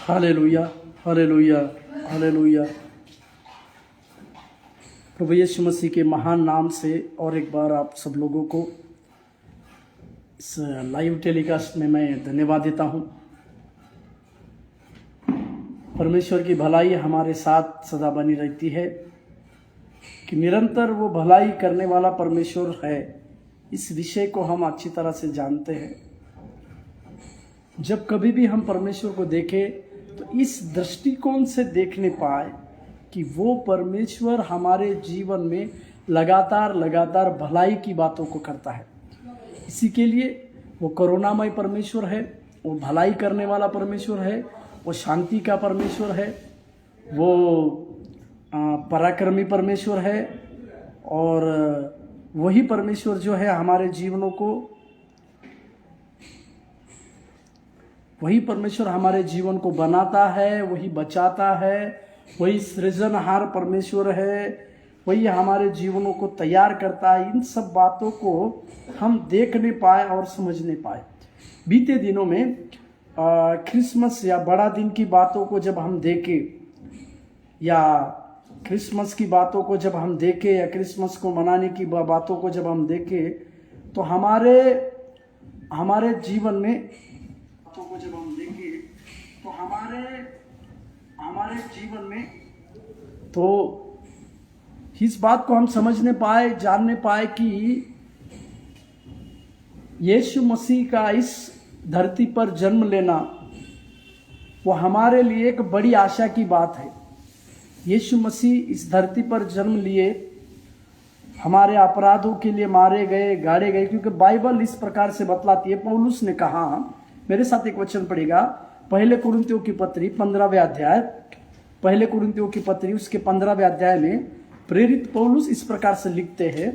Hallelujah, hallelujah, hallelujah. प्रभु यीशु मसीह के महान नाम से और एक बार आप सब लोगों को इस लाइव टेलीकास्ट में मैं धन्यवाद देता हूं। परमेश्वर की भलाई हमारे साथ सदा बनी रहती है कि निरंतर वो भलाई करने वाला परमेश्वर है। इस विषय को हम अच्छी तरह से जानते हैं। जब कभी भी हम परमेश्वर को देखें तो इस दृष्टिकोण से देखने पाए कि वो परमेश्वर हमारे जीवन में लगातार भलाई की बातों को करता है। इसी के लिए वो करुणामय परमेश्वर है, वो भलाई करने वाला परमेश्वर है, वो शांति का परमेश्वर है, वो पराक्रमी परमेश्वर है। और वही परमेश्वर जो है हमारे जीवनों को, वही परमेश्वर हमारे जीवन को बनाता है, वही बचाता है, वही सृजनहार परमेश्वर है, वही हमारे जीवनों को तैयार करता है। इन सब बातों को हम देखने पाए और समझने पाए। बीते दिनों में क्रिसमस या बड़ा दिन की बातों को जब हम देखें, या क्रिसमस की बातों को जब हम देखें, या क्रिसमस को मनाने की बातों को जब हम देखें, तो हमारे जीवन में को जब हम देखें तो हमारे जीवन में तो इस बात को हम समझने पाए, जानने पाए कि यीशु मसीह का इस धरती पर जन्म लेना वो हमारे लिए एक बड़ी आशा की बात है। यीशु मसीह इस धरती पर जन्म लिए, हमारे अपराधों के लिए मारे गए, गाड़े गए, क्योंकि बाइबल इस प्रकार से बतलाती है। पौलुस ने कहा, मेरे साथ एक वचन पढ़ेगा, पहले कुरिन्थियों की पत्री 15वें अध्याय, पहले कुरिन्थियों की पत्री उसके 15वें अध्याय में प्रेरित पौलुस इस प्रकार से लिखते हैं।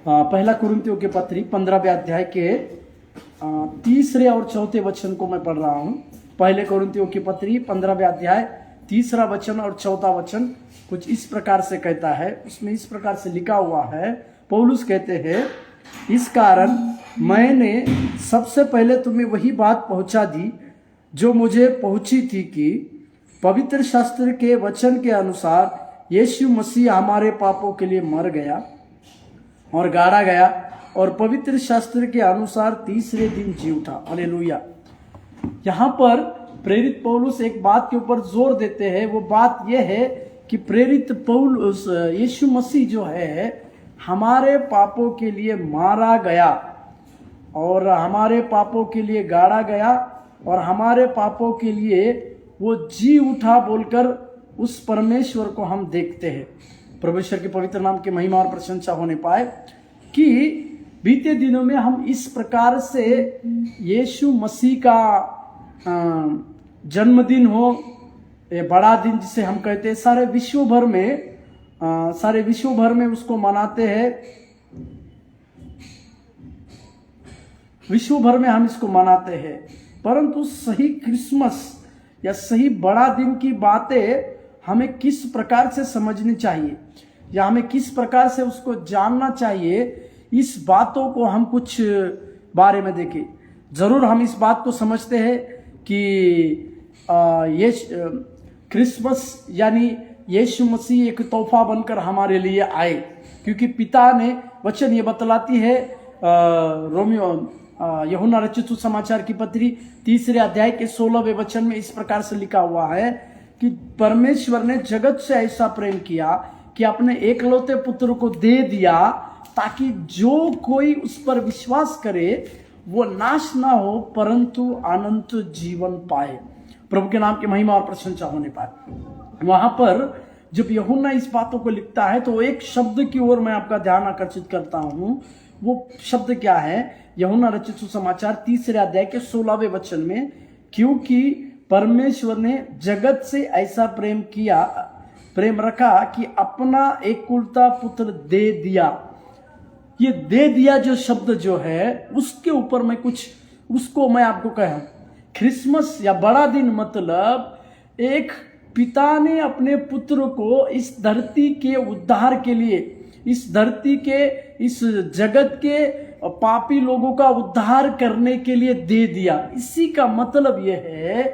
पहला कुरिन्थियों की पत्री 15वें अध्याय के 3 और 4 वचन को मैं पढ़ रहा हूं। पहले कुरिन्थियों की पत्री 15वें अध्याय 3 वचन और 4 वचन कुछ इस प्रकार से कहता है। उसमें इस प्रकार से लिखा हुआ है, पौलुस कहते हैं, इस कारण मैंने सबसे पहले तुम्हें वही बात पहुंचा दी जो मुझे पहुंची थी कि पवित्र शास्त्र के वचन के अनुसार यीशु मसीह हमारे पापों के लिए मर गया और गाड़ा गया, और पवित्र शास्त्र के अनुसार तीसरे दिन जी उठा। हालेलुया। यहाँ पर प्रेरित पौलुस एक बात के ऊपर जोर देते हैं। वो बात यह है कि प्रेरित पौलुस, यीशु मसीह जो है हमारे पापों के लिए मारा गया और हमारे पापों के लिए गाड़ा गया और हमारे पापों के लिए वो जी उठा बोलकर उस परमेश्वर को हम देखते हैं। परमेश्वर के पवित्र नाम की महिमा और प्रशंसा होने पाए कि बीते दिनों में हम इस प्रकार से यीशु मसीह का जन्मदिन हो, बड़ा दिन जिसे हम कहते हैं, सारे विश्व भर में उसको मनाते हैं। विश्व भर में हम इसको मनाते हैं, परंतु सही क्रिसमस या सही बड़ा दिन की बातें हमें किस प्रकार से समझनी चाहिए या हमें किस प्रकार से उसको जानना चाहिए, इस बातों को हम कुछ बारे में देखें। जरूर हम इस बात को समझते हैं कि ये क्रिसमस यानी यीशु मसीह एक तोहफा बनकर हमारे लिए आए, क्योंकि पिता ने वचन ये बतलाती है। यूहन्ना रचित सुसमाचार की पत्री 3 अध्याय के 16वें वचन में इस प्रकार से लिखा हुआ है कि परमेश्वर ने जगत से ऐसा प्रेम किया कि अपने एकलौते पुत्र को दे दिया, ताकि जो कोई उस पर विश्वास करे वो नाश ना हो परंतु अनंत जीवन पाए। प्रभु के नाम की महिमा और प्रशंसा होने पाए। वहां पर जब यूहन्ना इस बातों को लिखता है तो एक शब्द की ओर मैं आपका ध्यान आकर्षित करता हूं। वो शब्द क्या है? यूहन्ना रचित सुसमाचार 3 अध्याय के 16वें वचन में, क्योंकि परमेश्वर ने जगत से ऐसा प्रेम रखा कि अपना एकलौता पुत्र दे दिया। ये दे दिया जो शब्द जो है उसके ऊपर मैं आपको कहूं। क्रिसमस या बड़ा दिन मतलब एक पिता ने अपने पुत्र को इस धरती के उद्धार के लिए, इस धरती के, इस जगत के पापी लोगों का उद्धार करने के लिए दे दिया। इसी का मतलब यह है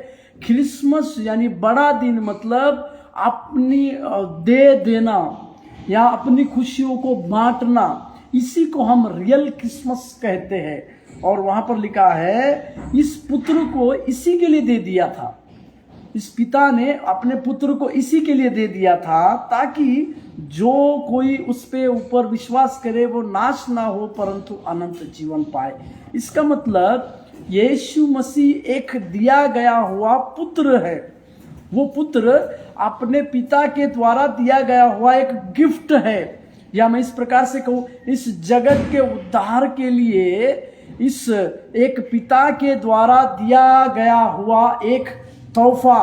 क्रिसमस यानी बड़ा दिन मतलब अपनी दे देना या अपनी खुशियों को बांटना, इसी को हम रियल क्रिसमस कहते हैं। और वहां पर लिखा है इस पुत्र को इसी के लिए दे दिया था, इस पिता ने अपने पुत्र को इसी के लिए दे दिया था ताकि जो कोई उस पे ऊपर विश्वास करे वो नाश ना हो परंतु अनंत जीवन पाए। इसका मतलब यीशु मसीह एक दिया गया हुआ पुत्र है। वो पुत्र अपने पिता के द्वारा दिया गया हुआ एक गिफ्ट है, या मैं इस प्रकार से कहूं, इस जगत के उद्धार के लिए इस एक पिता के द्वारा दिया गया हुआ एक तोहफा,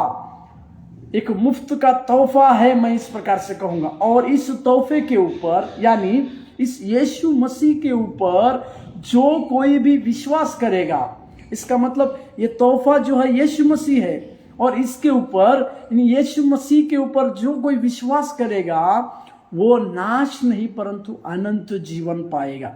एक मुफ्त का तोहफा है, मैं इस प्रकार से कहूंगा। और इस तोहफे के ऊपर यानी इस यीशु मसीह के ऊपर जो कोई भी विश्वास करेगा, इसका मतलब ये तोहफा जो है यीशु मसीह है, और इसके ऊपर यीशु मसीह के ऊपर जो कोई विश्वास करेगा वो नाश नहीं परंतु अनंत जीवन पाएगा।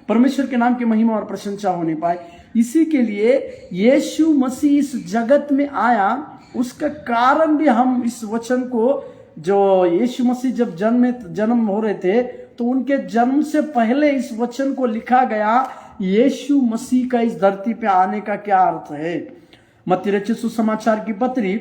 परमेश्वर के नाम की महिमा और प्रशंसा होने पाए। इसी के लिए यीशु मसीह इस जगत में आया। उसका कारण भी हम इस वचन को, जो यीशु मसीह जब जन्म हो रहे थे तो उनके जन्म से पहले इस वचन को लिखा गया, यीशु मसीह का इस धरती पे आने का क्या अर्थ है। मत्ती रचित सुसमाचार की पत्री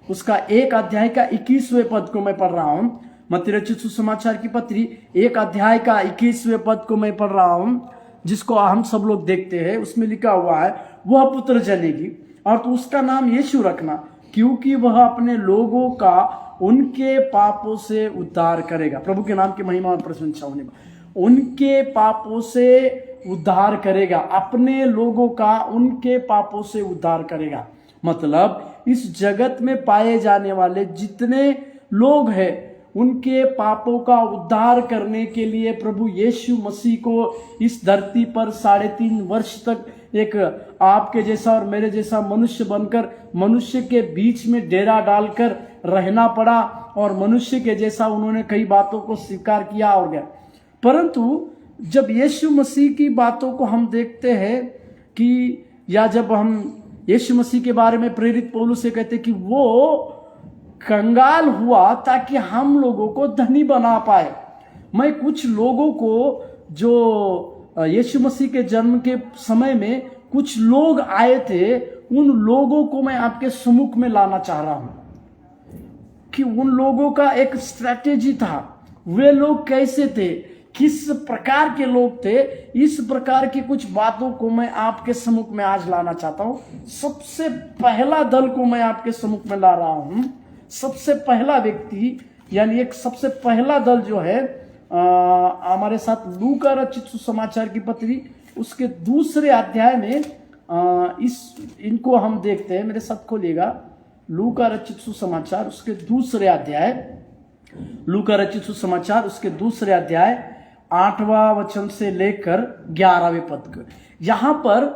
उसका 1 अध्याय का 21वें पद को मैं पढ़ रहा हूं। मत्ती रचित सुसमाचार की पत्री 1 अध्याय का 21वें पद को मैं पढ़ रहा हूं, जिसको हम सब लोग देखते हैं। उसमें लिखा हुआ है, वह पुत्र जनेगी और तो उसका नाम यीशु रखना, क्योंकि वह अपने लोगों का उनके पापों से उद्धार करेगा। प्रभु के नाम की महिमा और प्रशंसा होने पर उनके पापों से उद्धार करेगा, अपने लोगों का उनके पापों से उद्धार करेगा। मतलब इस जगत में पाए जाने वाले जितने लोग हैं उनके पापों का उद्धार करने के लिए प्रभु यीशु मसीह को इस धरती पर 3.5 वर्ष तक एक आपके जैसा और मेरे जैसा मनुष्य बनकर मनुष्य के बीच में डेरा डालकर रहना पड़ा, और मनुष्य के जैसा उन्होंने कई बातों को स्वीकार किया और गया। परंतु जब यीशु मसीह की बातों को हम देखते हैं कि, या जब हम यीशु मसीह के बारे में प्रेरित पौलुस से कहते कि वो कंगाल हुआ ताकि हम लोगों को धनी बना पाए। मैं कुछ लोगों को, जो यीशु मसीह के जन्म के समय में कुछ लोग आए थे, उन लोगों को मैं आपके सम्मुख में लाना चाह रहा हूं कि उन लोगों का एक स्ट्रैटेजी था। वे लोग कैसे थे, किस प्रकार के लोग थे, इस प्रकार की कुछ बातों को मैं आपके सम्मुख में आज लाना चाहता हूं। सबसे पहला दल को मैं आपके सम्मुख में ला रहा हूं। सबसे पहला व्यक्ति यानी एक सबसे पहला दल जो है हमारे साथ लूका रचित सुसमाचार की पत्री उसके 2 अध्याय में इनको हम देखते हैं। मेरे साथ खोलिएगा लूका रचित सुसमाचार उसके 2 अध्याय, लूका रचित सुसमाचार उसके 2 अध्याय 8वां वचन से लेकर 11वें पद को। यहां पर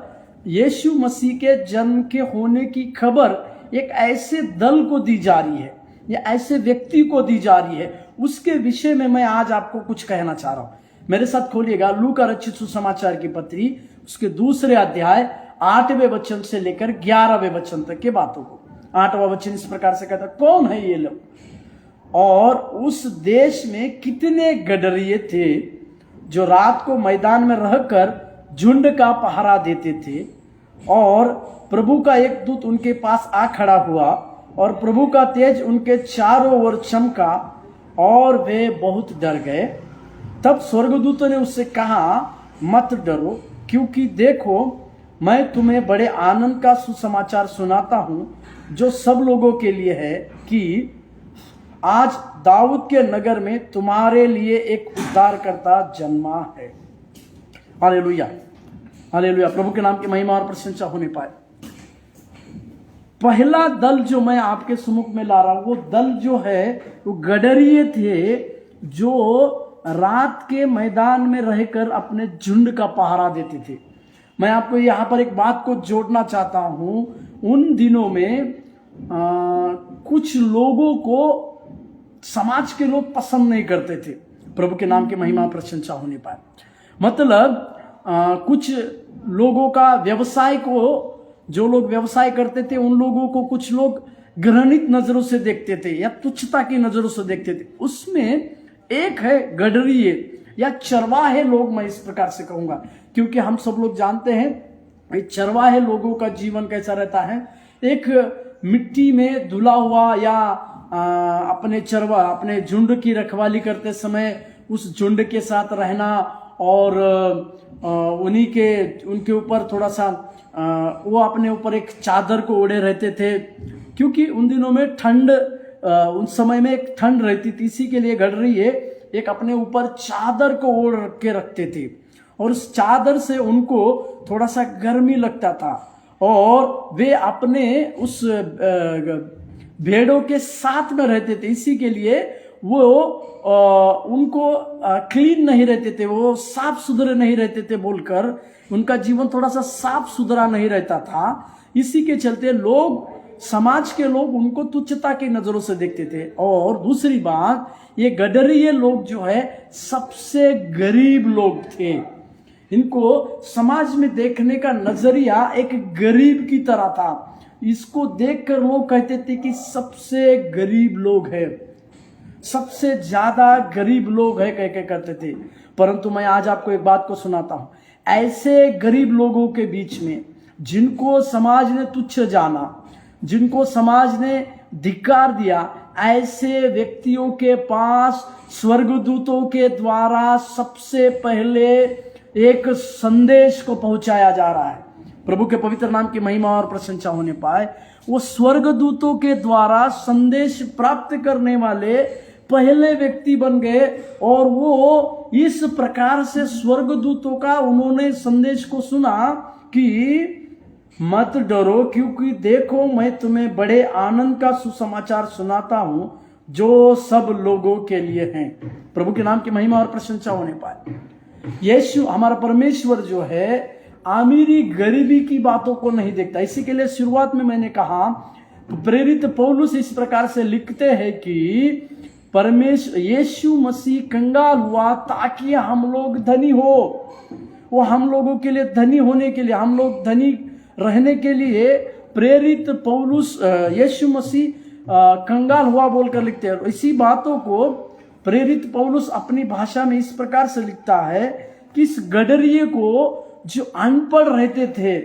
यीशु मसीह के जन्म के होने की खबर एक ऐसे दल को दी जा रही है या ऐसे व्यक्ति को दी जा रही है, उसके विषय में मैं आज आपको कुछ कहना चाह रहा हूं। मेरे साथ खोलिएगा लूका रचित सुसमाचार की पत्री उसके 2 अध्याय 8वें वचन से लेकर 11वें वचन तक के बातों को। 8वां वचन इस प्रकार से कहता, कौन है ये लोग, और उस देश में कितने गडरिये थे जो रात को मैदान में रहकर झुंड का पहरा देते थे, और प्रभु का एक दूत उनके पास आ खड़ा हुआ और प्रभु का तेज उनके चारों ओर चमका और वे बहुत डर गए। तब स्वर्गदूतों ने उससे कहा, मत डरो, क्योंकि देखो मैं तुम्हें बड़े आनंद का सुसमाचार सुनाता हूं जो सब लोगों के लिए है, कि आज दाऊद के नगर में तुम्हारे लिए एक उद्धारकर्ता जन्मा है। Hallelujah, hallelujah. प्रभु के नाम की महिमा और प्रशंसा होने पाए। पहला दल जो मैं आपके सम्मुख में ला रहा हूं, वो दल जो है वो गडरिये थे जो रात के मैदान में रहकर अपने झुंड का पहरा देते थे। मैं आपको यहाँ पर एक बात को जोड़ना चाहता हूं। उन दिनों में कुछ लोगों को समाज के लोग पसंद नहीं करते थे। प्रभु के नाम की महिमा प्रशंसा होने पाए। मतलब कुछ लोगों का व्यवसाय को, जो लोग व्यवसाय करते थे उन लोगों को कुछ लोग घृणित नजरों से देखते थे या तुच्छता की नजरों से देखते थे। उसमें एक है गडरिये या चरवाहे लोग, मैं इस प्रकार से कहूंगा, क्योंकि हम सब लोग जानते हैं चरवाहे लोगों का जीवन कैसा रहता है। एक मिट्टी में धुला हुआ या अपने झुंड की रखवाली करते समय उस झुंड के साथ रहना और उनके ऊपर थोड़ा सा वो अपने ऊपर एक चादर को ओढ़े रहते थे, क्योंकि उन दिनों में ठंड, उन समय में एक ठंड रहती थी। इसी के लिए गडरिये एक अपने ऊपर चादर को ओढ़ के रखते थे और उस चादर से उनको थोड़ा सा गर्मी लगता था और वे अपने उस भेड़ों के साथ में रहते थे। इसी के लिए वो उनको क्लीन नहीं रहते थे, वो साफ सुथरे नहीं रहते थे बोलकर उनका जीवन थोड़ा सा साफ सुथरा नहीं रहता था। इसी के चलते लोग, समाज के लोग उनको तुच्छता की नजरों से देखते थे। और दूसरी बात, ये गडरिये लोग जो है सबसे गरीब लोग थे। इनको समाज में देखने का नजरिया एक गरीब की तरह था। इसको देखकर लोग कहते थे कि सबसे गरीब लोग है, सबसे ज्यादा गरीब लोग है कह के करते थे। परंतु मैं आज आपको एक बात को सुनाता हूं, ऐसे गरीब लोगों के बीच में जिनको समाज ने तुच्छ जाना, जिनको समाज ने धिक्कार दिया, ऐसे व्यक्तियों के पास स्वर्गदूतों के द्वारा सबसे पहले एक संदेश को पहुंचाया जा रहा है। प्रभु के पवित्र नाम की महिमा और प्रशंसा होने पाए। वो स्वर्गदूतों के द्वारा संदेश प्राप्त करने वाले पहले व्यक्ति बन गए और वो इस प्रकार से स्वर्गदूतों का उन्होंने संदेश को सुना कि मत डरो, क्योंकि देखो मैं तुम्हें बड़े आनंद का सुसमाचार सुनाता हूं जो सब लोगों के लिए है। प्रभु के नाम की महिमा और प्रशंसा होने पाए। यीशु हमारा परमेश्वर जो है अमीरी गरीबी की बातों को नहीं देखता। इसी के लिए शुरुआत में मैंने कहा, प्रेरित पौलुस इस प्रकार से लिखते हैं कि परमेश्वर यीशु मसीह कंगाल हुआ ताकि हम लोग धनी हो। वो हम लोगों के लिए धनी होने के लिए, हम लोग धनी रहने के लिए प्रेरित पौलुस यीशु मसीह कंगाल हुआ बोलकर लिखते हैं। इसी बातों को प्रेरित पौलुस अपनी भाषा में इस प्रकार से लिखता है कि इस गडरिये को जो अनपढ़ रहते थे,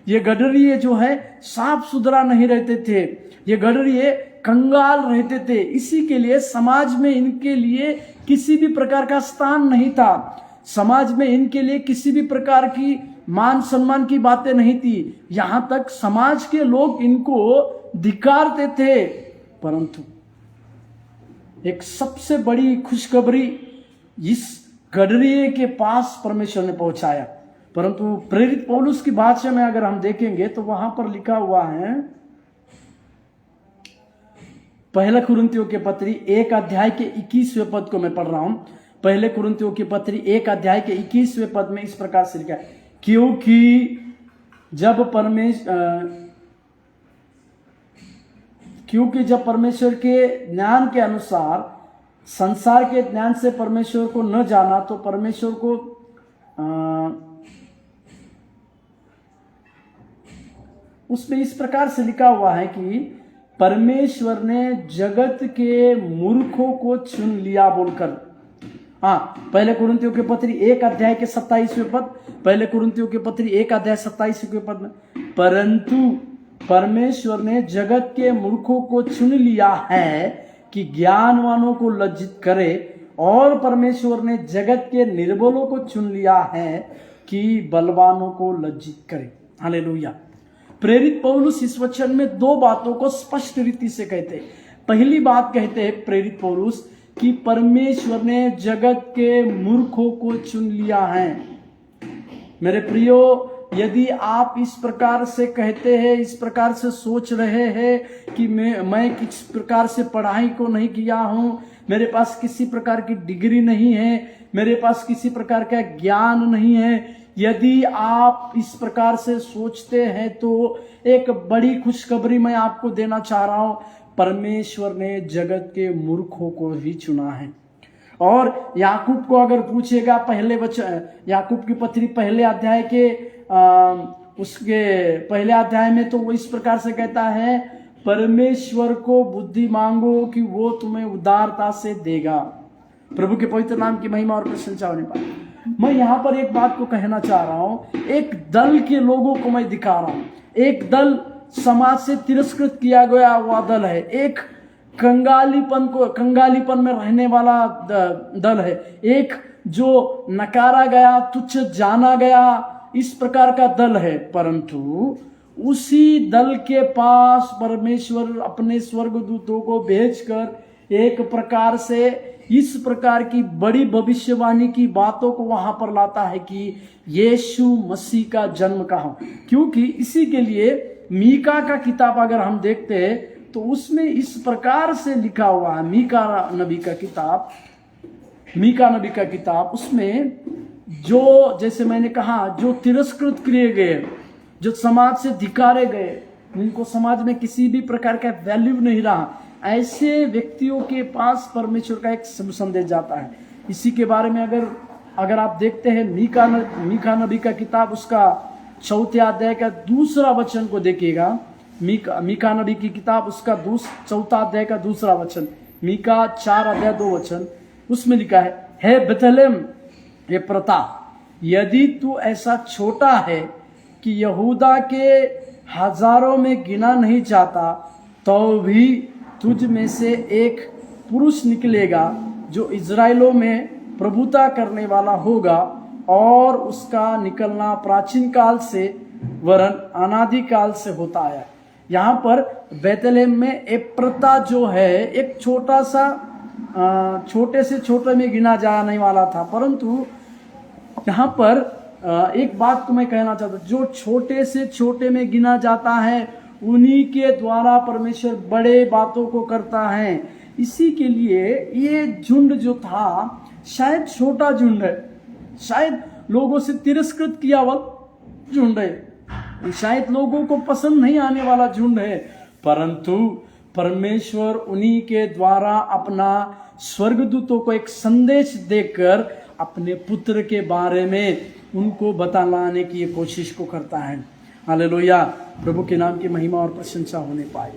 ये गडरिये जो है साफ सुथरा नहीं रहते थे, ये गडरिये कंगाल रहते थे। इसी के लिए समाज में इनके लिए किसी भी प्रकार का स्थान नहीं था। समाज में इनके लिए किसी भी प्रकार की मान सम्मान की बातें नहीं थी। यहां तक समाज के लोग इनको धिक्कारते थे। परंतु एक सबसे बड़ी खुशखबरी इस गडरिये के पास परमेश्वर ने पहुंचाया। परंतु प्रेरित पौलुस की भाषा में अगर हम देखेंगे तो वहां पर लिखा हुआ है, पहले कुरिन्थियों के पत्री 1 अध्याय के 21वें पद को मैं पढ़ रहा हूं। पहले कुरिन्थियों की पत्री 1 अध्याय के 21वें पद में इस प्रकार से लिखा है, क्योंकि जब परमेश्वर के ज्ञान के अनुसार संसार के ज्ञान से परमेश्वर को न जाना तो परमेश्वर को उसमें इस प्रकार से लिखा हुआ है कि परमेश्वर ने जगत के मूर्खों को चुन लिया बोलकर। पहले कुरिन्थियों के पत्री 1 अध्याय के 27वें पद, पहले कुरिन्थियों के पत्री 1 अध्याय 27वें पद में, परंतु परमेश्वर ने जगत के मूर्खों को चुन लिया है कि ज्ञानवानों को लज्जित करे, और परमेश्वर ने जगत के निर्बलों को चुन लिया है कि बलवानों को लज्जित करे। हालेलुया। प्रेरित पौलुस इस वचन में दो बातों को स्पष्ट रीति से कहते हैं। पहली बात कहते हैं प्रेरित पौलुस कि परमेश्वर ने जगत के मूर्खों को चुन लिया है। मेरे प्रियो, यदि आप इस प्रकार से कहते हैं, इस प्रकार से सोच रहे हैं कि मैं किस प्रकार से पढ़ाई को नहीं किया हूं, मेरे पास किसी प्रकार की डिग्री नहीं है, मेरे पास किसी प्रकार का ज्ञान नहीं है, यदि आप इस प्रकार से सोचते हैं तो एक बड़ी खुशखबरी मैं आपको देना चाह रहा हूं। परमेश्वर ने जगत के मूर्खों को ही चुना है। और याकूब को अगर पूछेगा पहले वचन, याकूब की पत्री पहले अध्याय के उसके पहले अध्याय में, तो वो इस प्रकार से कहता है, परमेश्वर को बुद्धि मांगो कि वो तुम्हें उदारता से देगा। प्रभु के पवित्र नाम की महिमा और प्रशंसा होने पाए। मैं यहाँ पर एक बात को कहना चाह रहा हूँ, एक दल के लोगों को मैं दिखा रहा हूँ। एक दल समाज से तिरस्कृत किया गया हुआ दल है, एक कंगालीपन में रहने वाला दल है, एक जो नकारा गया, तुच्छ जाना गया, इस प्रकार का दल है। परंतु उसी दल के पास परमेश्वर अपने स्वर्गदूतों को भेजकर एक प्रकार से इस प्रकार की बड़ी भविष्यवाणी की बातों को वहां पर लाता है कि यीशु मसीह का जन्म कहाँ। क्योंकि इसी के लिए मीका का किताब अगर हम देखते हैं तो उसमें इस प्रकार से लिखा हुआ है, मीका नबी का किताब, उसमें जो, जैसे मैंने कहा, जो तिरस्कृत किए गए, जो समाज से धिकारे गए, जिनको समाज में किसी भी प्रकार का वैल्यू नहीं रहा, ऐसे व्यक्तियों के पास परमेश्वर का एक संदेश जाता है। इसी के बारे में अगर आप देखते हैं मीका नबी का किताब, उसका 4 अध्याय का 2 वचन को देखिएगा। मीका नबी की किताब, उसका 4 अध्याय का 2 वचन, मीका 4 अध्याय 2 वचन, उसमें लिखा है बेथलेम ये प्रता, यदि तू ऐसा छोटा है कि यहूदा के हजारों में गिना नहीं जाता, तो भी तुझ में से एक पुरुष निकलेगा जो इजराइलों में प्रभुता करने वाला होगा, और उसका निकलना प्राचीन काल से वरन अनादि काल से होता आया। यहाँ पर बेथलेम में एप्रता जो है, एक छोटा सा, छोटे से छोटे में गिना जाने वाला था। परंतु यहाँ पर एक बात को मैं कहना चाहता हूँ, जो छोटे से छोटे में गिना जाता है उन्हीं के द्वारा परमेश्वर बड़े बातों को करता है। इसी के लिए ये झुंड जो था शायद छोटा झुंड है, शायद लोगों से तिरस्कृत किया हुआ झुंड है, शायद लोगों को पसंद नहीं आने वाला झुंड है, परंतु परमेश्वर उन्हीं के द्वारा अपना स्वर्गदूतों को एक संदेश देकर अपने पुत्र के बारे में उनको बतलाने की कोशिश को करता है। हालेलुया, प्रभु के नाम की महिमा और प्रशंसा होने पाए।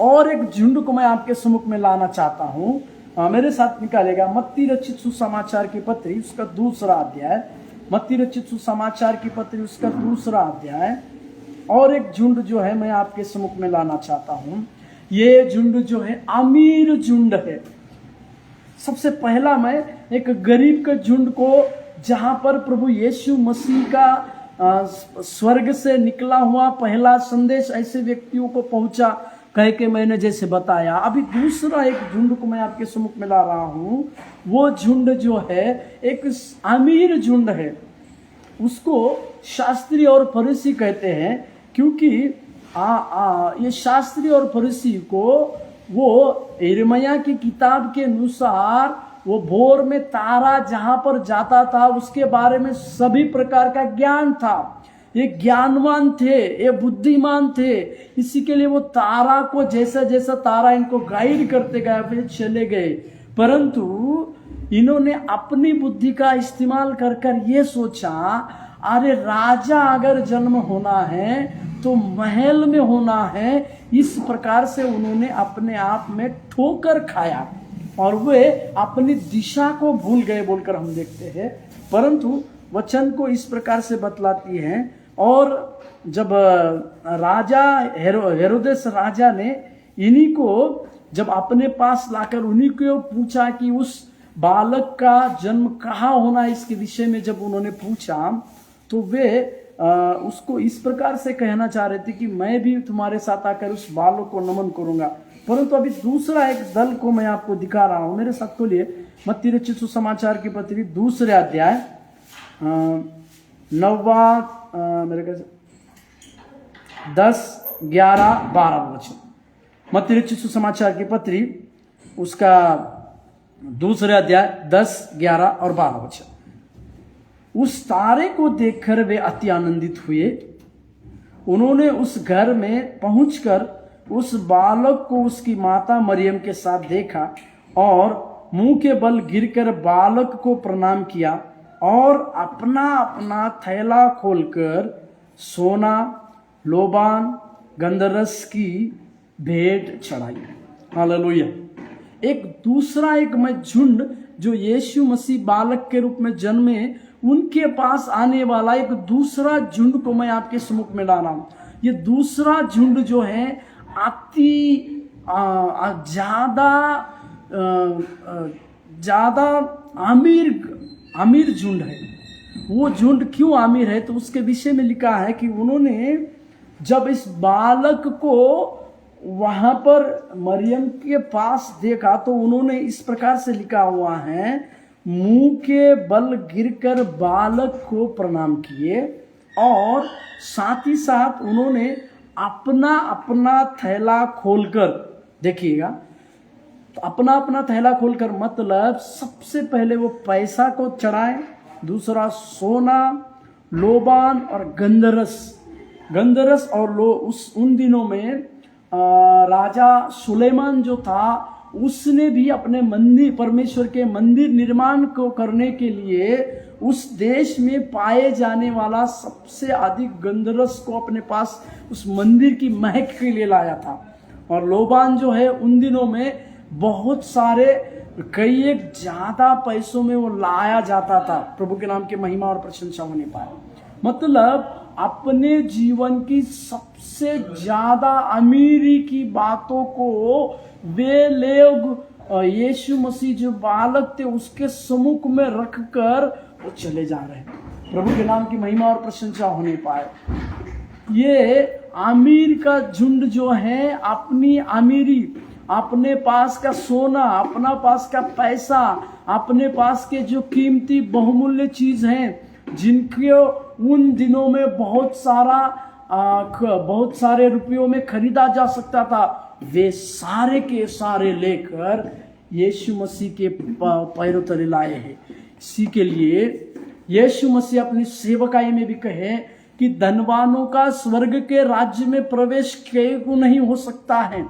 और एक झुंड को मैं आपके सम्मुख में लाना चाहता हूँ, मेरे साथ निकालेगा मत्ती रचित सुसमाचार की पत्री, उसका 2 अध्याय, मत्ती रचित सुसमाचार की पत्री, उसका 2 अध्याय। और एक झुंड जो है मैं आपके सम्मुख में लाना चाहता हूँ। ये झुंड जो है अमीर झुंड है। सबसे पहला मैं एक गरीब के झुंड को, जहां पर प्रभु यीशु मसीह का स्वर्ग से निकला हुआ पहला संदेश ऐसे व्यक्तियों को पहुंचा, कह के मैंने जैसे बताया। अभी दूसरा एक झुंड को मैं आपके सम्मुख में ला रहा हूं। वो झुंड जो है एक अमीर झुंड है। उसको शास्त्री और फरीसी कहते हैं, क्योंकि ये शास्त्री और फरीसी को वो यिर्मयाह की किताब के अनुसार वो भोर में तारा जहां पर जाता था उसके बारे में सभी प्रकार का ज्ञान था। ये ज्ञानवान थे, ये बुद्धिमान थे। इसी के लिए वो तारा को जैसा जैसा तारा इनको गाइड करते गए फिर चले गए। परंतु इन्होंने अपनी बुद्धि का इस्तेमाल कर कर ये सोचा, अरे राजा अगर जन्म होना है तो महल में होना है। इस प्रकार से उन्होंने अपने आप में ठोकर खाया और वे अपनी दिशा को भूल गए बोलकर हम देखते हैं। परंतु वचन को इस प्रकार से बतलाती है। और जब राजा हेरोदेस राजा ने इन्हीं को जब अपने पास लाकर उन्हीं को पूछा कि उस बालक का जन्म कहाँ होना है, इसके विषय में जब उन्होंने पूछा तो वे उसको इस प्रकार से कहना चाह रहे थे कि मैं भी तुम्हारे साथ आकर उस बालक को नमन करूंगा। परंतु अभी दूसरा एक दल को मैं आपको दिखा रहा हूं। मेरे साथ खोलिए मत्ती रचित सुसमाचार की पत्री 2 अध्याय 9 मेरे ख्याल से 10, 11, 12 वचन। मत्ती रचित सुसमाचार की पत्री उसका 2 अध्याय 10, 11 और 12 वचन। उस तारे को देखकर वे अति आनंदित हुए। उन्होंने उस घर में पहुंचकर उस बालक को उसकी माता मरियम के साथ देखा और मुंह के बल गिरकर बालक को प्रणाम किया और अपना अपना थैला खोलकर सोना, लोबान, गंधरस की भेंट चढ़ाई। हालेलुया। एक मैं झुंड जो यीशु मसीह बालक के रूप में जन्मे, उनके पास आने वाला एक दूसरा झुंड को मैं आपके सम्मुख में ला रहा हूं। ये दूसरा झुंड जो है अति ज्यादा आमिर झुंड है। वो झुंड क्यों आमिर है, तो उसके विषय में लिखा है कि उन्होंने जब इस बालक को वहां पर मरियम के पास देखा तो उन्होंने इस प्रकार से लिखा हुआ है, मुंह के बल गिरकर बालक को प्रणाम किए और साथ ही साथ उन्होंने अपना अपना थैला खोलकर, देखिएगा, तो अपना अपना थैला खोलकर मतलब सबसे पहले वो पैसा को चढ़ाए, दूसरा सोना, लोबान और गंधरस और उन दिनों में राजा सुलेमान जो था उसने भी अपने मंदिर, परमेश्वर के मंदिर निर्माण को करने के लिए उस देश में पाए जाने वाला सबसे अधिक गंधरस को अपने पास उस मंदिर की महक के लिए लाया था। और लोबान जो है उन दिनों में बहुत सारे कई एक ज्यादा पैसों में वो लाया जाता था। प्रभु के नाम की महिमा और प्रशंसा होने पाए। मतलब अपने जीवन की सबसे ज्यादा अमीरी की बातों को वे लोग यीशु मसीह जो बालक थे उसके सम्मुख में रखकर वो चले जा रहे हैं। प्रभु के नाम की महिमा और प्रशंसा होने पाए। ये अमीर का झुंड जो है अपनी अमीरी, अपने पास का सोना, अपना पास का पैसा, अपने पास के जो कीमती बहुमूल्य चीज हैं जिनके उन दिनों में बहुत सारे रुपयों में खरीदा जा सकता था, वे सारे के सारे लेकर यीशु मसीह के पैरों तले लाए हैं। इसी के लिए यीशु मसीह अपनी सेवकाई में भी कहे कि धनवानों का स्वर्ग के राज्य में प्रवेश क्यों नहीं हो सकता है।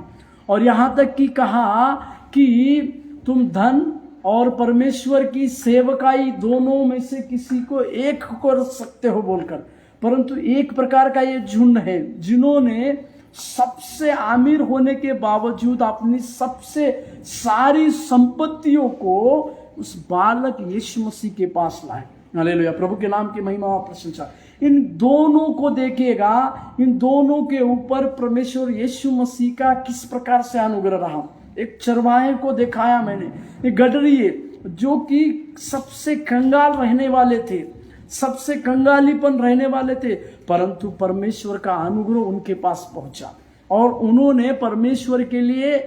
और यहाँ तक कि कहा कि तुम धन और परमेश्वर की सेवकाई दोनों में से किसी को एक कर सकते हो बोलकर, परंतु एक प्रकार का ये झुंड है जिन्होंने सबसे अमीर होने के बावजूद अपनी सबसे सारी संपत्तियों को उस बालक यीशु मसीह के पास लाए। हालेलुया। प्रभु के नाम की महिमा और प्रशंसा। इन दोनों को देखेगा, इन दोनों के ऊपर परमेश्वर यीशु मसीह का किस प्रकार से अनुग्रह रहा। एक चरवाहे को दिखाया मैंने, एक गडरिए जो कि सबसे कंगाल रहने वाले थे, सबसे कंगालीपन रहने वाले थे, परंतु परमेश्वर का अनुग्रह उनके पास पहुंचा और उन्होंने परमेश्वर के लिए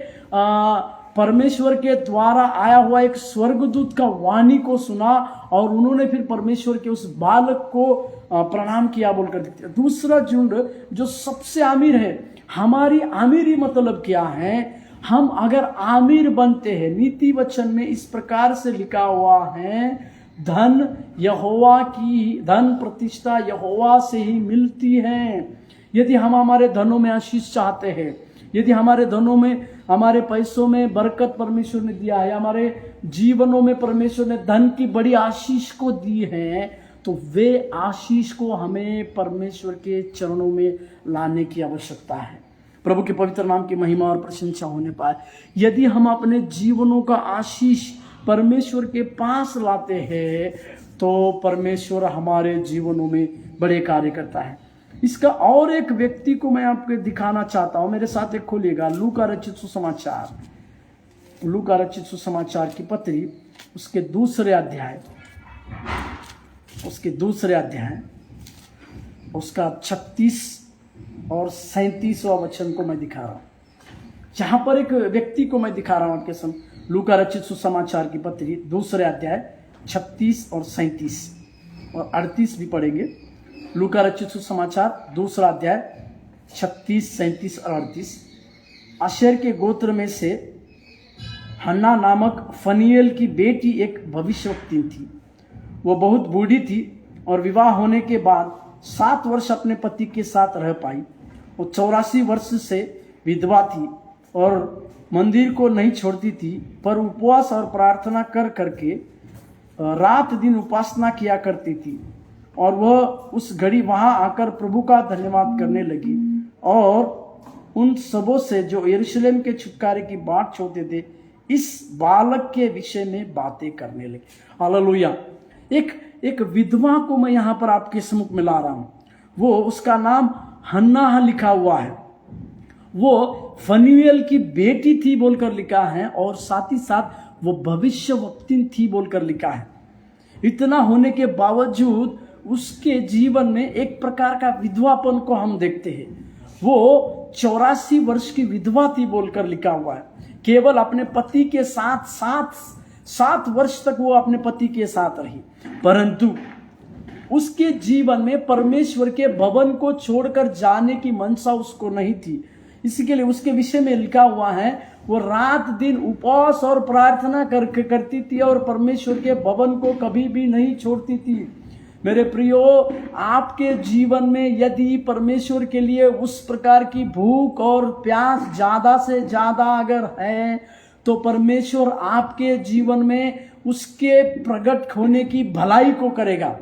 परमेश्वर के द्वारा आया हुआ एक स्वर्गदूत का वाणी को सुना और उन्होंने फिर परमेश्वर के उस बालक को प्रणाम किया बोलकर दिखते। दूसरा झुंड जो सबसे अमीर है, हमारी अमीरी मतलब क्या है, हम अगर आमिर बनते हैं, नीति वचन में इस प्रकार से लिखा हुआ है, धन यहोवा की, धन प्रतिष्ठा यहोवा से ही मिलती है। यदि हम हमारे धनों में आशीष चाहते हैं, यदि हमारे धनों में, हमारे पैसों में बरकत परमेश्वर ने दिया है, हमारे जीवनों में परमेश्वर ने धन की बड़ी आशीष को दी है, तो वे आशीष को हमें परमेश्वर के चरणों में लाने की आवश्यकता है। प्रभु के पवित्र नाम की महिमा और प्रशंसा होने पाए। यदि हम अपने जीवनों का आशीष परमेश्वर के पास लाते हैं तो परमेश्वर हमारे जीवनों में बड़े कार्य करता है। इसका और एक व्यक्ति को मैं आपको दिखाना चाहता हूं। मेरे साथ एक खोलिएगा लूका रचित सुसमाचार, लूका रचित सुसमाचार की पत्री, उसके दूसरे अध्याय, उसका 36 और 37वां वचन को मैं दिखा रहा हूं। जहां पर एक व्यक्ति को मैं दिखा रहा हूं आपके सामने। लूका रचित सुसमाचार की पत्री दूसरे अध्याय 36 और 37 और 38 भी पढ़ेंगे। लूका रचित सुसमाचार दूसरा अध्याय 36, 37 और 38। आशेर के गोत्र में से हन्ना नामक फनीएल की बेटी एक भविष्यवक्ता थी। वो बहुत बूढ़ी थी और विवाह होने के बाद 7 वर्ष अपने पति के साथ रह पाई। वो 84 वर्ष से विधवा थी और मंदिर को नहीं छोड़ती थी, पर उपवास और प्रार्थना कर करके रात दिन उपासना किया करती थी। और वह उस घड़ी वहां आकर प्रभु का धन्यवाद करने लगी और उन सबों से जो यरूशलेम के छुटकारे की बाट छोड़ते थे इस बालक के विषय में बातें करने लगी। हालेलुया। एक विधवा को मैं यहाँ पर आपके सम्मुख में ला रहा हूं। वो उसका नाम हन्ना लिखा हुआ है। वो फनुएल की बेटी थी बोलकर लिखा है और साथ ही साथ वो भविष्यवक्ता थी बोलकर लिखा है। इतना होने के बावजूद उसके जीवन में एक प्रकार का विधवापन को हम देखते हैं। वो 84 वर्ष की विधवा थी बोलकर लिखा हुआ है। केवल अपने पति के साथ 7 वर्ष तक वो अपने पति के साथ रही, परंतु उसके जीवन में परमेश्वर के भवन को छोड़कर जाने की मनसा उसको नहीं थी। इसी के लिए उसके विषय में लिखा हुआ है वो रात दिन उपवास और प्रार्थना करती थी और परमेश्वर के भवन को कभी भी नहीं छोड़ती थी। मेरे प्रियो, आपके जीवन में यदि परमेश्वर के लिए उस प्रकार की भूख और प्यास ज्यादा से ज्यादा अगर है तो परमेश्वर आपके जीवन में उसके प्रकट होने की भलाई को करेगा।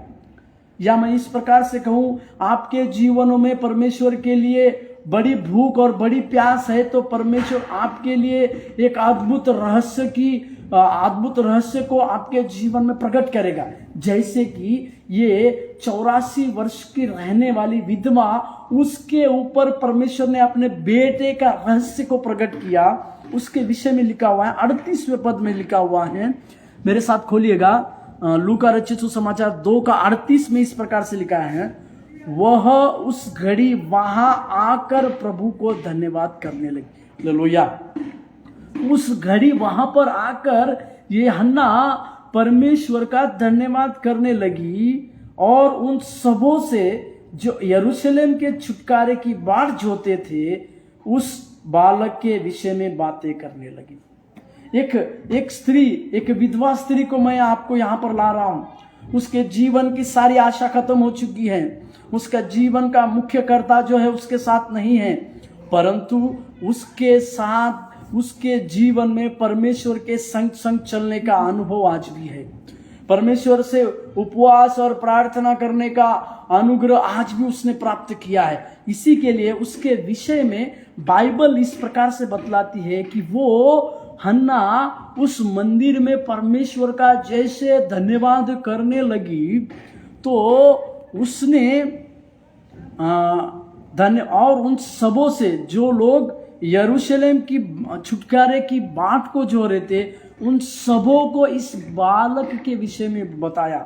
या मैं इस प्रकार से कहूं, आपके जीवनों में परमेश्वर के लिए बड़ी भूख और बड़ी प्यास है तो परमेश्वर आपके लिए एक अद्भुत रहस्य को आपके जीवन में प्रकट करेगा। जैसे कि ये 84 वर्ष की रहने वाली विधवा, उसके ऊपर परमेश्वर ने अपने बेटे का रहस्य को प्रकट किया। उसके विषय में लिखा हुआ है 38वें पद में लिखा हुआ है। मेरे साथ खोलिएगा, लूका रचित सुसमाचार 2 का 38 में इस प्रकार से लिखा है, वह उस घड़ी वहां आकर प्रभु को धन्यवाद करने लगी। हालेलुया। उस घड़ी वहां पर आकर ये हन्ना परमेश्वर का धन्यवाद करने लगी और उन सबों से जो यरूशलेम के छुटकारे की बाट जोते थे उस बालक के विषय में बातें करने लगी। एक स्त्री, एक विधवा स्त्री को मैं आपको यहां पर ला रहा हूं। उसके जीवन की सारी आशा खत्म हो चुकी है। उसका जीवन का मुख्य कर्ता जो है उसके साथ नहीं है, परंतु उसके साथ उसके जीवन में परमेश्वर के संग संग चलने का अनुभव आज भी है। परमेश्वर से उपवास और प्रार्थना करने का अनुग्रह आज भी उसने प्राप्त किया है। इसी के लिए उसके विषय में बाइबल इस प्रकार से बतलाती है कि वो हन्ना उस मंदिर में परमेश्वर का जैसे धन्यवाद करने लगी तो उसने और उन सबों से जो लोग यरूशलेम की छुटकारे की बाट को जो रहे थे उन सबों को इस बालक के विषय में बताया।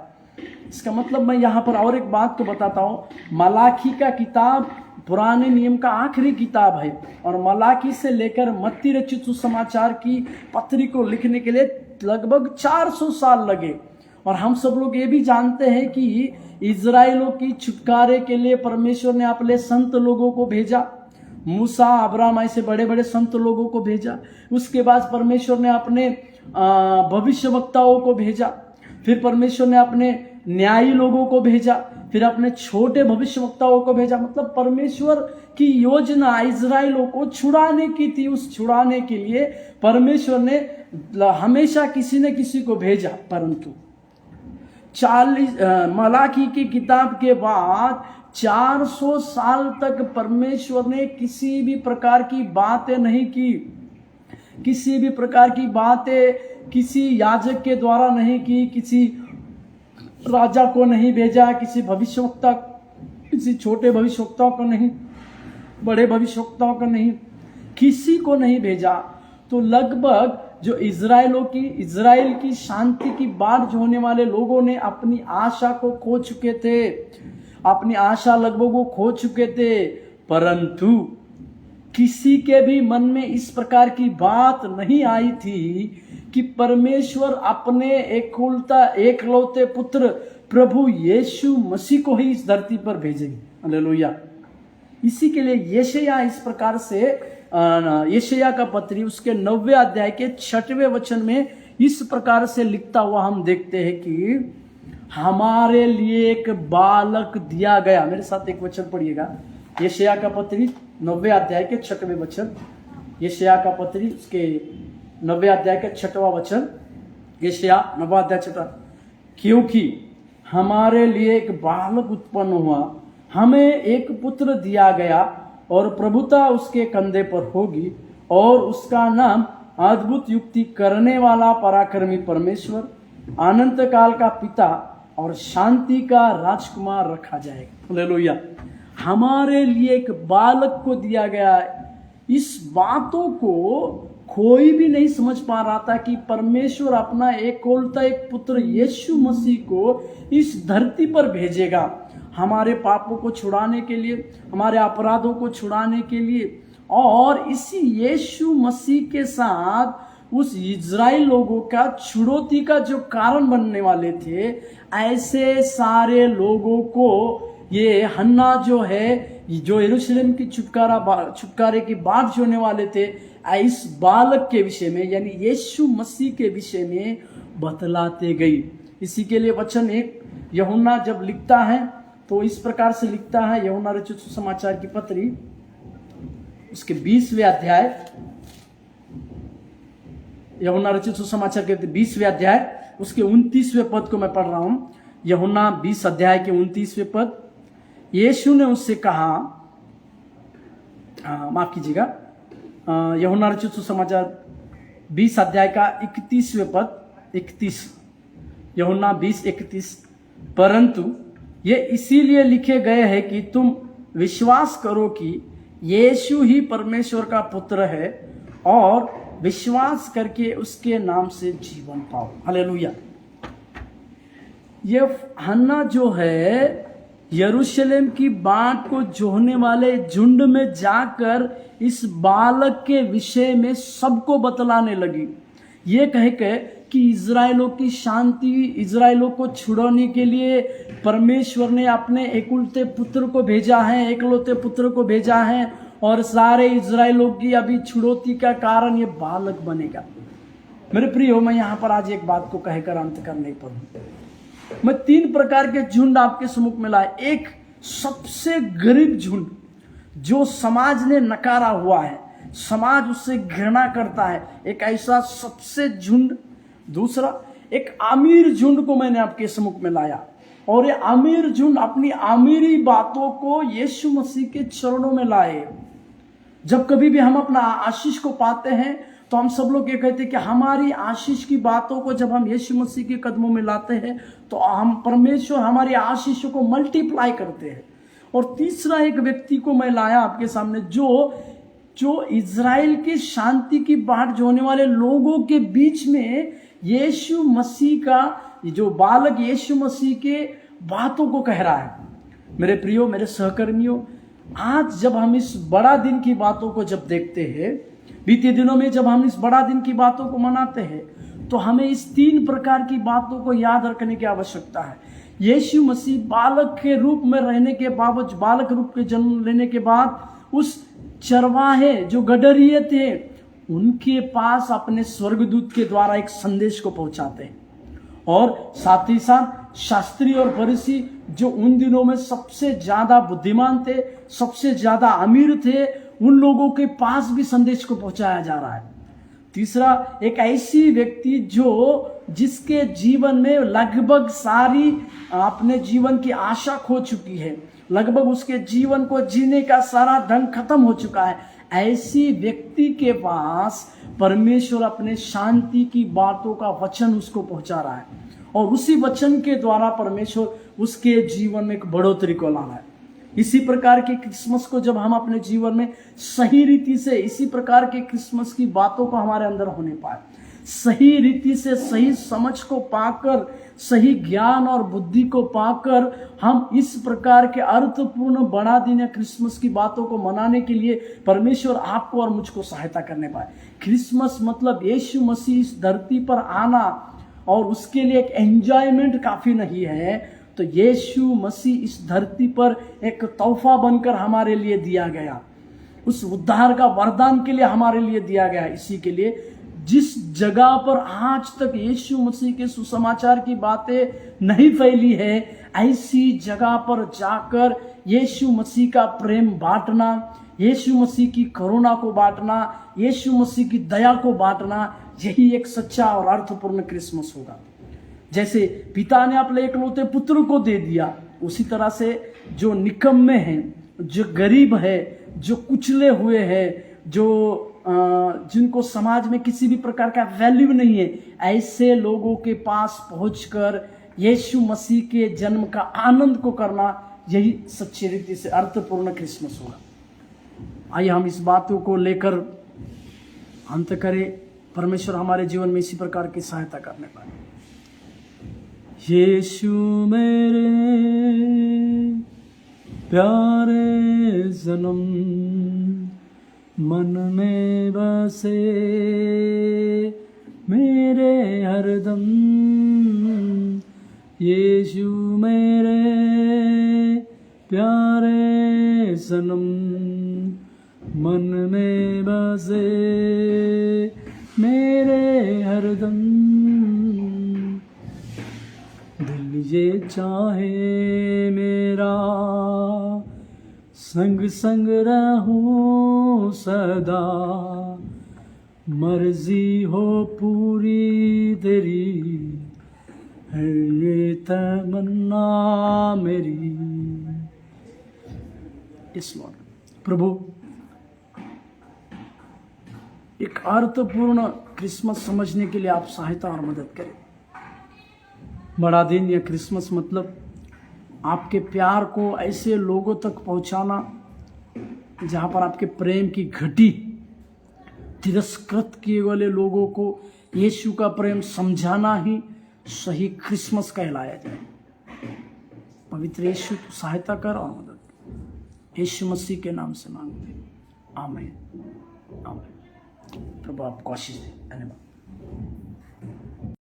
इसका मतलब मैं यहाँ पर और एक बात तो बताता हूँ। मलाकी का किताब पुराने नियम का आखिरी किताब है और मलाकी से लेकर मत्ती रचित सुसमाचार की पत्री को लिखने के लिए लगभग 400 साल लगे। और हम सब लोग ये भी जानते हैं कि इजराइलों की छुटकारे के लिए परमेश्वर ने अपने संत लोगों को भेजा। मूसा, अब्राहम ऐसे बड़े बड़े संत लोगों को भेजा। उसके बाद परमेश्वर ने अपने भविष्यवक्ताओं को भेजा। फिर परमेश्वर ने अपने न्यायी लोगों को भेजा। फिर अपने छोटे भविष्यवक्ताओं को भेजा। मतलब परमेश्वर की योजना इजराइलों को छुड़ाने की थी। उस छुड़ाने के लिए परमेश्वर ने हमेशा किसी न किसी को भेजा। परंतु 40 मलाकी की किताब के बाद 400 साल तक परमेश्वर ने किसी भी प्रकार की बातें नहीं की। किसी भी प्रकार की बातें किसी याजक के द्वारा नहीं की, किसी राजा को नहीं भेजा, किसी भविष्यवक्ता, किसी छोटे भविष्यवक्ताओं को नहीं, बड़े भविष्यवक्ताओं को नहीं, किसी को नहीं भेजा। तो लगभग जो इजराइल की शांति की बाट जो होने वाले लोगों ने अपनी आशा को खो चुके थे। अपनी आशा लगभग वो खो चुके थे, परंतु किसी के भी मन में इस प्रकार की बात नहीं आई थी कि परमेश्वर अपने एकलौते पुत्र प्रभु यीशु मसीह को ही इस धरती पर भेजेंगे। हालेलुया। इसी के लिए यशायाह इस प्रकार से यशायाह का पत्री उसके 90वें अध्याय के 6वें वचन में इस प्रकार से लिखता हुआ हम देखते हैं कि हमारे लिए एक बालक दिया गया। मेरे साथ एक वचन पढ़िएगा, यशायाह का पत्री 90वें अध्याय के 6वें वचन। यशायाह का पत्री उसके 90 अध्याय का 6वां वचन, यशायाह 90 अध्याय 6, क्योंकि हमारे लिए एक बालक उत्पन्न हुआ, हमें एक पुत्र दिया गया और प्रभुता उसके कंधे पर होगी और उसका नाम अद्भुत युक्ति करने वाला, पराक्रमी परमेश्वर, अनंत काल का पिता और शांति का राजकुमार रखा जाएगा। हालेलुया। हमारे लिए एक बालक को दिया गया है। इस बातों को कोई भी नहीं समझ पा रहा था कि परमेश्वर अपना एकलौता एक पुत्र यीशु मसीह को इस धरती पर भेजेगा, हमारे पापों को छुड़ाने के लिए, हमारे अपराधों को छुड़ाने के लिए। और इसी यीशु मसीह के साथ उस इजराइल लोगों का छुड़ौती का जो कारण बनने वाले थे, ऐसे सारे लोगों को ये हन्ना जो है, जो यरूशलेम की छुटकारे की बात जोने वाले थे, इस बालक के विषय में यानी यीशु मसीह के विषय में बतलाते गई। इसी के लिए वचन 1 यूहन्ना जब लिखता है तो इस प्रकार से लिखता है। यूहन्ना रचित सुसमाचार की पत्री उसके 20वें अध्याय, यूहन्ना रचित सुसमाचार के 20वें अध्याय उसके 29वें पद को मैं पढ़ रहा हूं। यूहन्ना 20 अध्याय के 29वें पद, यीशु ने उससे कहा, माफ कीजिएगा, यूहन्ना रचित सुसमाचार 20 अध्याय का 31वें पद, 31, यूहन्ना 20:31, परंतु ये इसीलिए लिखे गए हैं कि तुम विश्वास करो कि यीशु ही परमेश्वर का पुत्र है और विश्वास करके उसके नाम से जीवन पाओ। हालेलुया। ये हन्ना जो है यरूशलेम की बाट को जोहने वाले झुंड में जाकर इस बालक के विषय में सबको बतलाने लगी। ये कह के कि इजराइलों की शांति, इजराइलों को छुड़ाने के लिए परमेश्वर ने अपने एकलौते पुत्र को भेजा है, एकलौते पुत्र को भेजा है और सारे इजराइलों की अभी छुड़ौती का कारण ये बालक बनेगा। मेरे प्रियो, मैं यहाँ पर आज एक बात को कहकर अंत करने पर मैं 3 प्रकार के झुंड आपके सम्मुख में लाए। एक सबसे गरीब झुंड जो समाज ने नकारा हुआ है, समाज उससे घृणा करता है, एक ऐसा सबसे झुंड। दूसरा, एक अमीर झुंड को मैंने आपके सम्मुख में लाया और ये अमीर झुंड अपनी अमीरी बातों को यीशु मसीह के चरणों में लाए। जब कभी भी हम अपना आशीष को पाते हैं तो हम सब लोग ये कहते हैं कि हमारी आशीष की बातों को जब हम यीशु मसीह के कदमों में लाते हैं तो हम परमेश्वर हमारी आशीषों को मल्टीप्लाई करते हैं। और तीसरा एक व्यक्ति को मैं लाया आपके सामने जो इजराइल की शांति की बाट जोने वाले लोगों के बीच में यीशु मसीह का जो बालक यीशु मसीह के बातों को कह रहा है। मेरे प्रियो, मेरे सहकर्मियों, आज जब हम इस बड़ा दिन की बातों को जब देखते हैं, बीते दिनों में जब हम इस बड़ा दिन की बातों को मनाते हैं, तो हमें इस 3 प्रकार की बातों को याद रखने की आवश्यकता है। यीशु मसीह बालक के रूप में रहने के बावजूद, बालक रूप के जन्म लेने के बाद उस चरवाहे जो गडरिये थे उनके पास अपने स्वर्गदूत के द्वारा एक संदेश को पहुंचाते हैं। और साथ ही साथ शास्त्री और फरीसी जो उन दिनों में सबसे ज्यादा बुद्धिमान थे, सबसे ज्यादा अमीर थे, उन लोगों के पास भी संदेश को पहुंचाया जा रहा है। तीसरा, एक ऐसी व्यक्ति जिसके जीवन में लगभग सारी अपने जीवन की आशा खो चुकी है, लगभग उसके जीवन को जीने का सारा ढंग खत्म हो चुका है, ऐसी व्यक्ति के पास परमेश्वर अपने शांति की बातों का वचन उसको पहुंचा रहा है और उसी वचन के द्वारा परमेश्वर उसके जीवन में एक बढ़ोतरी को ला रहा है। इसी प्रकार के क्रिसमस को जब हम अपने जीवन में सही रीति से, इसी प्रकार के क्रिसमस की बातों को हमारे अंदर होने पाए, सही रीति से सही समझ को पाकर, सही ज्ञान और बुद्धि को पाकर हम इस प्रकार के अर्थपूर्ण बड़ा दिन या क्रिसमस की बातों को मनाने के लिए परमेश्वर आपको और मुझको सहायता करने पाए। क्रिसमस मतलब यीशु मसीह इस धरती पर आना और उसके लिए एक एंजॉयमेंट काफी नहीं है, तो यीशु मसीह इस धरती पर एक तोहफा बनकर हमारे लिए दिया गया, उस उद्धार का वरदान के लिए हमारे लिए दिया गया। इसी के लिए जिस जगह पर आज तक यीशु मसीह के सुसमाचार की बातें नहीं फैली है, ऐसी जगह पर जाकर यीशु मसीह का प्रेम बांटना, यीशु मसीह की करुणा को बांटना, यीशु मसीह की दया को बांटना, यही एक सच्चा और अर्थपूर्ण क्रिसमस होगा। जैसे पिता ने अपने एकलौते पुत्र को दे दिया, उसी तरह से जो निकम्मे हैं, जो गरीब है, जो कुचले हुए हैं, जो जिनको समाज में किसी भी प्रकार का वैल्यू नहीं है, ऐसे लोगों के पास पहुंचकर यीशु मसीह के जन्म का आनंद को करना, यही सच्ची रीति से अर्थपूर्ण क्रिसमस होगा। आइए हम इस बातों को लेकर अंत करें। परमेश्वर हमारे जीवन में इसी प्रकार की सहायता करने पाए। यीशु मेरे प्यारे जन्म, मन में बसे मेरे हरदम। यीशु मेरे प्यारे सनम, मन में बसे मेरे हरदम। दिल ये चाहे मेरा संग संग रहूं सदा, मर्जी हो पूरी तेरी है ये तमन्ना मेरी। इस लॉर्ड प्रभु, एक अर्थपूर्ण क्रिसमस समझने के लिए आप सहायता और मदद करें। बड़ा दिन या क्रिसमस मतलब आपके प्यार को ऐसे लोगों तक पहुंचाना जहां पर आपके प्रेम की घटी तिरस्कृत किए वाले लोगों को यीशु का प्रेम समझाना ही सही क्रिसमस कहलाया जाए। पवित्र यीशु को सहायता कर और मदद कर, यीशु मसीह के नाम से मांगते हैं, आमीन आमीन। प्रभु आपको आशीष दे। धन्यवाद।